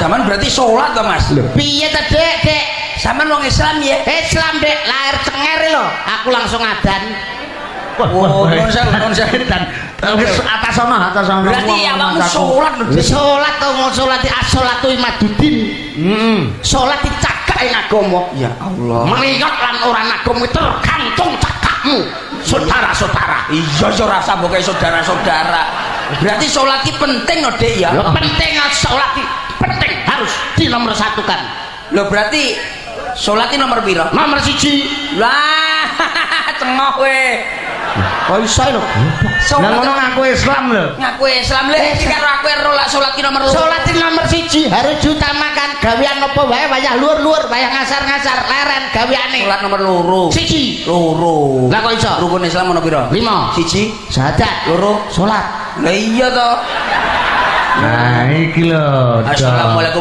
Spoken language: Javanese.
Zaman berarti sholat to Mas. Lho, piye ta, Dek? Dek, Zaman wong Islam ya. Islam, Dek, lahir cenger lho. Aku langsung adan. Oh, non saya Dan atas sana. berarti awakmu sholat lho. Salat to mau salat as-shalatu imaduddin. Salat dicakake agama. Ya Allah. Melihat lan ora agama tergantung cakakmu. Saudara-saudara. Iya yo rasa mbok saudara-saudara. Berarti sholat ki penting lho, Dek ya. Penting salat penting harus dinomorsatukan. Lho berarti sholat ki nomor piro? Nomor 1. Lah, cengok we. Kok iso lho? Lah ngono ngaku Islam lho. Ngaku Islam le iki karo aku ero lak sholat ki nomor 2. Salat nomor 1 harus diutamakan. Gawean apa wae wayah luur-luur, wayah ngasar-ngasar, leren gaweane. Sholat nomor 1. 2. Loro. Lah kok iso? Rukun Islam ono piro? 5. 1. Syahadat. Loro. Salat. Lah iya to. Nah iki lho. Assalamualaikum.